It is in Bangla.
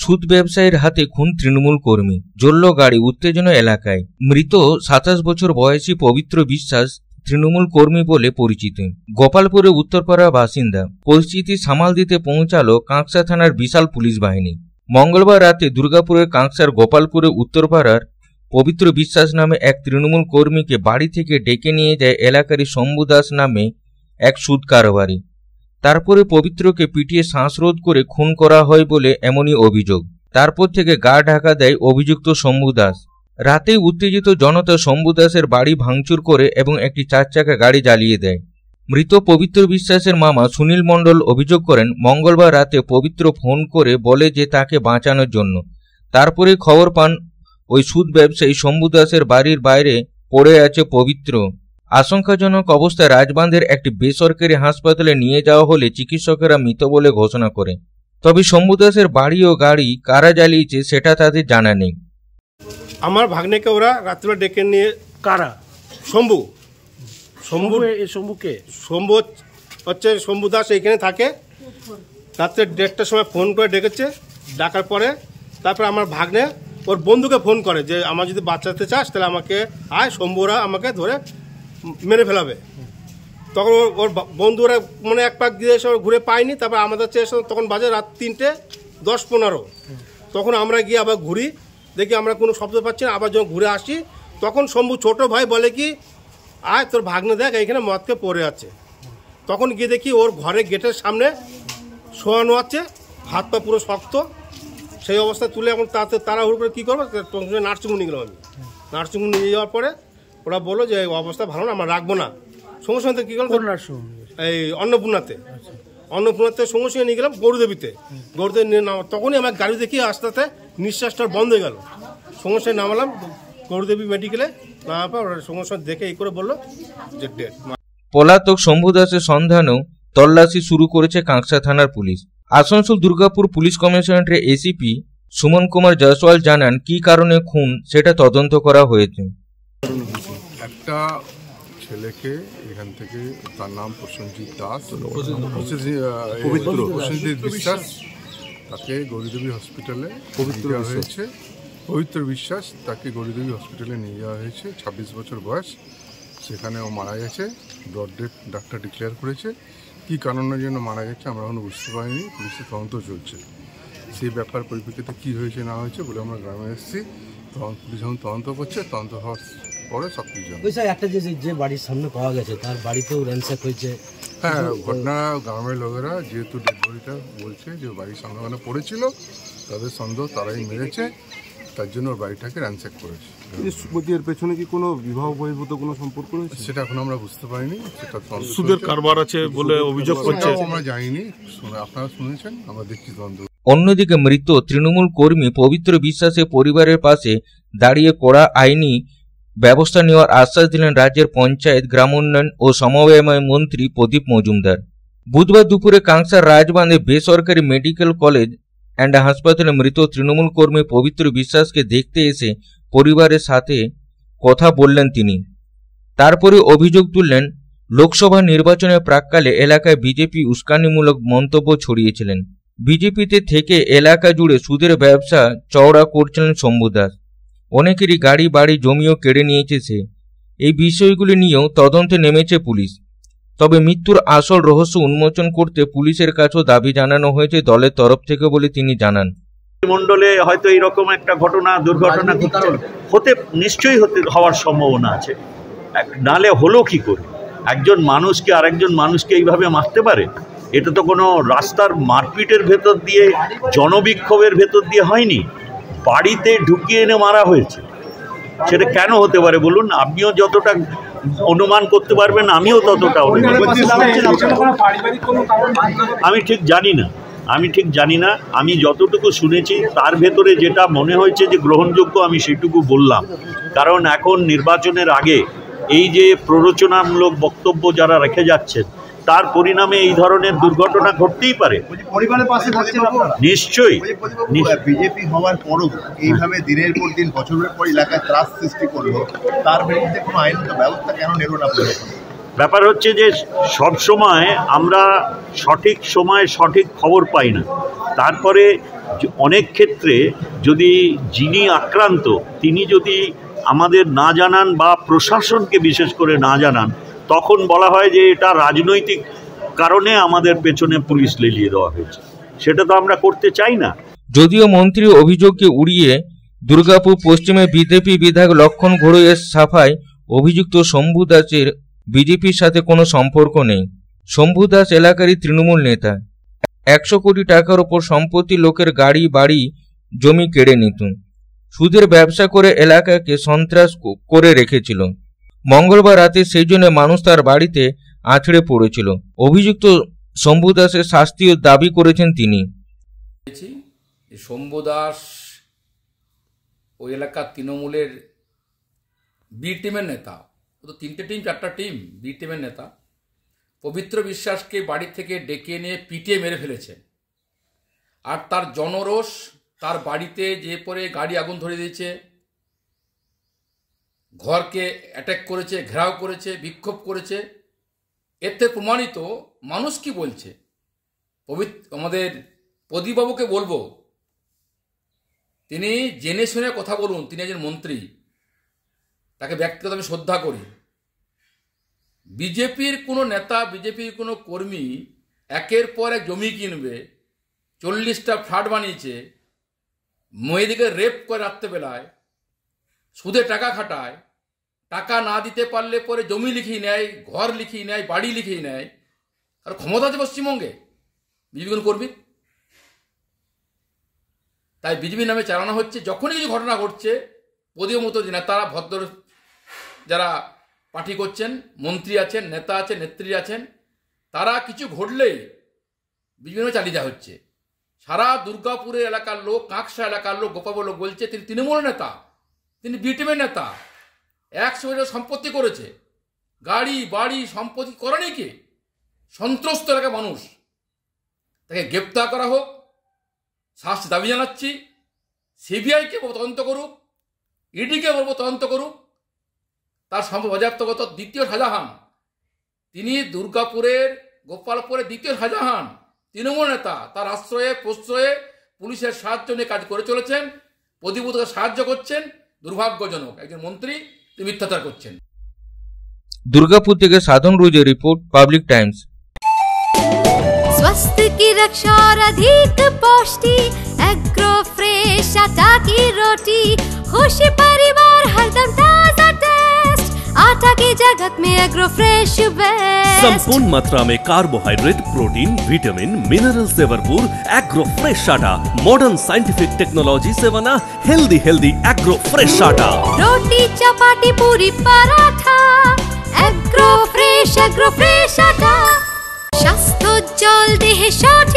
সুদ ব্যবসায়ীর হাতে খুন তৃণমূল কর্মী, জ্বলল গাড়ি, উত্তেজনা এলাকায়। মৃত 27 বছর বয়সী পবিত্র বিশ্বাস তৃণমূল কর্মী বলে পরিচিত, গোপালপুরে উত্তরপাড়া বাসিন্দা। পরিস্থিতি সামাল দিতে পৌঁছালো কাঁকসা থানার বিশাল পুলিশ বাহিনী। মঙ্গলবার রাতে দুর্গাপুরের কাঁকসার গোপালপুরে উত্তরপাড়ার পবিত্র বিশ্বাস নামে এক তৃণমূল কর্মীকে বাড়ি থেকে ডেকে নিয়ে যায় এলাকারই শম্ভু দাস নামে এক সুদ কারবারি। তারপরে পবিত্রকে পিটিয়ে শ্বাসরোধ করে খুন করা হয় বলে এমনই অভিযোগ। তারপর থেকে গা ঢাকা দেয় অভিযুক্ত শম্ভু দাস। রাতেই উত্তেজিত জনতা শম্ভু দাসের বাড়ি ভাঙচুর করে এবং একটি 4 চাকা গাড়ি জ্বালিয়ে দেয়। মৃত পবিত্র বিশ্বাসের মামা সুনীল মণ্ডল অভিযোগ করেন, মঙ্গলবার রাতে পবিত্র ফোন করে বলে যে তাকে বাঁচানোর জন্য। তারপরে খবর পান ওই সুদ ব্যবসায়ী শম্ভু দাসের বাড়ির বাইরে পড়ে আছে পবিত্র। আশঙ্কাজনক অবস্থায় রাজবাঁধের একটি বেসরকারি হাসপাতালে নিয়ে যাওয়া হলে চিকিৎসকেরা মৃত বলে ঘোষণা করে। তবে শম্ভু দাসের বাড়ি ও গাড়ি কারা জ্বালিয়েছে সেটা তাদের জানা নেই। আমার ভাগ্নেকে ওরা রাত্রিবেলা ডেকে নিয়ে। কারা? শম্ভু হচ্ছে শম্ভু দাস এইখানে থাকে। রাত্রে 1:30টার সময় ফোন করে ডেকেছে। ডাকার পরে তারপরে আমার ভাগ্নে ওর বন্ধুকে ফোন করে যে আমার যদি বাঁচাতে চাস তাহলে আমাকে আয়, শম্ভুরা আমাকে ধরে মেরে ফেলাবে। তখন ওর বন্ধুরা মানে এক পাক দিয়ে এসে ঘুরে পায়নি। তারপর আমাদের চেয়ে তখন বাজে রাত 3:10-15। তখন আমরা গিয়ে আবার ঘুরি, দেখি আমরা কোনো শব্দ পাচ্ছি না। আবার যখন ঘুরে আসি তখন শম্ভু ছোট ভাই বলে কি, আয় তোর ভাগ্নে দেখ এইখানে মদকে পড়ে আছে। তখন গিয়ে দেখি ওর ঘরের গেটের সামনে শোয়ানো আছে, হাত পা পুরো শক্ত। সেই অবস্থায় তুলে এখন তাড়াহুড়ো করে কী করবো, নার্সিংহোম নিয়ে গেলাম আমি। নার্সিংহোম নিয়ে যাওয়ার পরে ওরা বললো যে অবস্থা ভালো না, আমরা রাখবো না। সঙ্গে সঙ্গে কী করলাম, এই অন্নপূর্ণাতে সঙ্গে সঙ্গে নিয়ে গেলাম গরুদেবীতে। গরুদেবী নিয়ে নাম তখনই আমার গাড়ি দেখি আস্তে আস্তে নিঃশ্বাসটা বন্ধ হয়ে গেল। সঙ্গে সঙ্গে নামালাম গরুদেবী মেডিকেলে। নামার পর ওরা সঙ্গে সঙ্গে দেখে এই করে বললো যে ডেড। পলাতক শম্ভু দাসের সন্ধানেও তল্লাশি শুরু করেছে কাঁকসা থানার পুলিশ। আসানসোল দুর্গাপুর পুলিশ কমিশনারের এসিপি সুমন কুমার জয়সওয়াল জানান, কি কারণে খুন সেটা তদন্ত করা হয়েছে। একটা ছেলেকে এখান থেকে, তার নাম প্রসেনজিৎ দাস, প্রসেনজিৎ বিশ্বাস, তাকে গৌরীদেবী হসপিটালে পবিত্র বিশ্বাস তাকে গৌরীদেবী হসপিটালে নিয়ে যাওয়া হয়েছে। 26 বছর বয়স। সেখানে ও মারা গেছে, ব্লড ডেথ ডাক্তার ডিক্লেয়ার করেছে। কী কারণের জন্য মারা গেছে আমরা এখনো বুঝতে পারিনি, পুলিশের তদন্ত চলছে। সেই ব্যাপার পরিপ্রেক্ষিতে কী হয়েছে না হয়েছে বলে আমরা গ্রামে এসেছি, পুলিশ এখন তদন্ত করছে। তদন্ত হওয়ার পরে সব কিছু জানবে। একটা যে বাড়ির সামনে পাওয়া গেছে তার বাড়িতেও র্যানস্যাক হয়েছে। হ্যাঁ, ঘটনা গ্রামের লোকেরা যেহেতু ডেড বডিটা বলছে যে বাড়ির সামনে ওখানে পড়েছিল, তাদের সন্দেহ তারাই মেরেছে, তার জন্য ওর বাড়িটাকে র্যানস্যাক করেছে। এর পেছনে কি কোনো বিবাহ বহির্ভূত কোনো সম্পর্ক রয়েছে সেটা এখন আমরা বুঝতে পারিনি। সেটা সুদের কারবার আছে বলে অভিযোগ করছে। আমরা জানিনি, আপনারা শুনেছেন, আমরা দেখছি তদন্ত। অন্যদিকে মৃত তৃণমূল কর্মী পবিত্র বিশ্বাসের পরিবারের পাশে দাঁড়িয়ে কড়া আইনি ব্যবস্থা নেওয়ার আশ্বাস দিলেন রাজ্যের পঞ্চায়েত, গ্রাম উন্নয়ন ও সমবায় মন্ত্রী প্রদীপ মজুমদার। বুধবার দুপুরে কাঁকসার রাজবাঁধে বেসরকারি মেডিকেল কলেজ অ্যান্ড হাসপাতালে মৃত তৃণমূল কর্মী পবিত্র বিশ্বাসকে দেখতে এসে পরিবারের সাথে কথা বললেন তিনি। তারপরে অভিযোগ তুললেন, লোকসভা নির্বাচনের প্রাক্কালে এলাকায় বিজেপি উস্কানিমূলক মন্তব্য ছড়িয়েছিলেন। বিজেপিতে থেকে এলাকা জুড়ে সুদের ব্যবসা চওড়া করছিলেন শম্ভু দাস। অনেকেরই গাড়ি বাড়ি জমিও কেড়ে নিয়েছে সে। এই বিষয়গুলি নিয়েও তদন্তে নেমেছে পুলিশ। তবে মৃত্যুর আসল রহস্য উন্মোচন করতে পুলিশের কাছেও দাবি জানানো হয়েছে দলের তরফ থেকে বলে তিনি জানান। মণ্ডলে হয়তো এইরকম একটা দুর্ঘটনা নিশ্চয়ই হওয়ার সম্ভাবনা আছে, নালে হলো কি করে? একজন মানুষকে আরেকজন মানুষকে এইভাবে মারতে পারে? এটা তো কোনো রাস্তার মারপিটের ভেতর দিয়ে, জনবিক্ষোভের ভেতর দিয়ে হয়নি, বাড়িতে ঢুকিয়ে এনে মারা হয়েছে। সেটা কেন হতে পারে বলুন? আপনিও যতটা অনুমান করতে পারবেন আমিও ততটা অনুমান। আমি ঠিক জানি না। আমি যতটুকু শুনেছি তার ভেতরে যেটা মনে হয়েছে যে গ্রহণযোগ্য, আমি সেটুকু বললাম। কারণ এখন নির্বাচনের আগে এই যে প্ররোচনামূলক বক্তব্য যারা রেখে যাচ্ছেন, তার পরিণামে এই ধরনের দুর্ঘটনা ঘটতেই পারে। নিশ্চয়ই বিজেপি হওয়ার পরও এইভাবে দিনের পর দিন বছরের পর এলাকায় ত্রাস সৃষ্টি করলো, তার বিরুদ্ধে কোনো আইনত ব্যবস্থা কেন নেব না? ব্যাপার হচ্ছে যে সব সময় আমরা সঠিক সময়ে সঠিক খবর পাই না। তারপরে যে অনেক ক্ষেত্রে যদি যিনি আক্রান্ত তিনি যদি আমাদের না জানান বা প্রশাসনকে বিশেষ করে না জানান, তখন বলা হয় যে এটা রাজনৈতিক কারণে আমাদের পেছনে পুলিশ লেলিয়ে দেওয়া হয়েছে। সেটা তো আমরা করতে চাই না। যদিও মন্ত্রী অভিযোগকে উড়িয়ে দুর্গাপুর পশ্চিমে বিজেপি বিধায়ক লক্ষণ ঘোড়ইয়ের সাফায় অভিযুক্ত শম্ভু দাসের বিজেপির সাথে কোনো সম্পর্ক নেই। শম্ভু দাস এলাকারই তৃণমূল নেতা। 100 কোটি টাকার ওপর সম্পত্তি, লোকের গাড়ি বাড়ি জমি কেড়ে নিত। সুদের ব্যবসা করে এলাকাকে সন্ত্রাস করে রেখেছিল। মঙ্গলবার রাতে সেই জন্য মানুষ তার বাড়িতে আছড়ে পড়েছিল। অভিযুক্ত শম্ভু দাসের শাস্তিও দাবি করেছেন তিনি। শম্ভু দাস ওই এলাকার তৃণমূলের বি টিমের নেতা। ও তো 3টে টিম 4টা টিম বি টিমের নেতা। পবিত্র বিশ্বাসকে বাড়ি থেকে ডেকে নিয়ে পিটিয়ে মেরে ফেলেছে। আর তার জনরোষ, তার বাড়িতে যে পরে গাড়ি আগুন ধরে দিয়েছে, ঘরকে অ্যাটাক করেছে, ঘেরাও করেছে, বিক্ষোভ করেছে, এতে প্রমাণিত মানুষ কি বলছে। আমাদের প্রদীপবাবুকে বলবো, তিনি জেনে শুনে কথা বলুন। তিনি একজন মন্ত্রী, তাকে ব্যক্তিগত আমি শ্রদ্ধা করি। বিজেপির কোনো নেতা, বিজেপির কোনো কর্মী একের পর এক জমি কিনবে, 40টা ফ্ল্যাট বানিয়েছে, মেয়েদিকে রেপ করে রাত্রেবেলায়, সুদে টাকা খাটায়, টাকা না দিতে পারলে পরে জমি লিখিয়ে নেয়, ঘর লিখিয়ে নেয়, বাড়ি লিখিয়ে নেয়। আর ক্ষমতা আছে পশ্চিমবঙ্গে বিজেপি কোনো কর্মী? তাই বিজেপি নামে চালানো হচ্ছে। যখনই কিছু ঘটনা ঘটছে, প্রদীপ মতো নেতারা, ভদ্র যারা পার্টি করছেন, মন্ত্রী আছেন, নেতা আছেন, নেত্রী আছেন, তারা কিছু ঘটলেই বিভিন্ন চালিয়ে দেওয়া হচ্ছে। সারা দুর্গাপুরের এলাকার লোক, কাঁকসা এলাকার লোক, গোপাল লোক বলছে তিনি তৃণমূল নেতা, তিনি বিটিমের নেতা। 100 সম্পত্তি করেছে, গাড়ি বাড়ি সম্পত্তি করেনি কে? সন্ত্রস্ত এলাকার মানুষ। তাকে গ্রেপ্তার করা হোক, শাস্তি দাবি জানাচ্ছি। সিবিআইকে তদন্ত করুক, ইডিকে বলবো তদন্ত করুক। তার সম্পদ বাজেয়াপ্তগত দ্বিতীয় শাহজাহান, তিনি দুর্গাপুরের গোপালপুরের দ্বিতীয় শাহজাহান, তৃণমূল নেতা। তার আশ্রয়ে প্রশ্রয়ে পুলিশের সাহায্য নিয়ে কাজ করে চলেছেন, প্রতিবন্ধকে সাহায্য করছেন। দুর্ভাগ্যজনক একজন মন্ত্রী তিনি মিথ্যাচার করছেন। दुर्गापुर থেকে साधन रोजे रिपोर्ट, पब्लिक टाइम्स। स्वास्थ्य की रक्षा और अधिक पौष्टि, एग्रो फ्रेश आटा की रोटी, खुशी परिवार हरदम ताजा टेस्ट, आटा की जगत में एग्रो फ्रेश बेस्ट। संपूर्ण मात्रा में कार्बोहाइड्रेट, प्रोटीन, विटामिन, मिनरल से भरपूर एग्रो फ्रेश आटा, मॉडर्न साइंटिफिक टेक्नोलॉजी से बना हेल्दी एग्रो फ्रेश आटा। रोटी चपाटी पूरी पराठा, एग्रो फ्रेश आटा। স্বাস্থ্যোজ্জ্বল দেহে সঠিক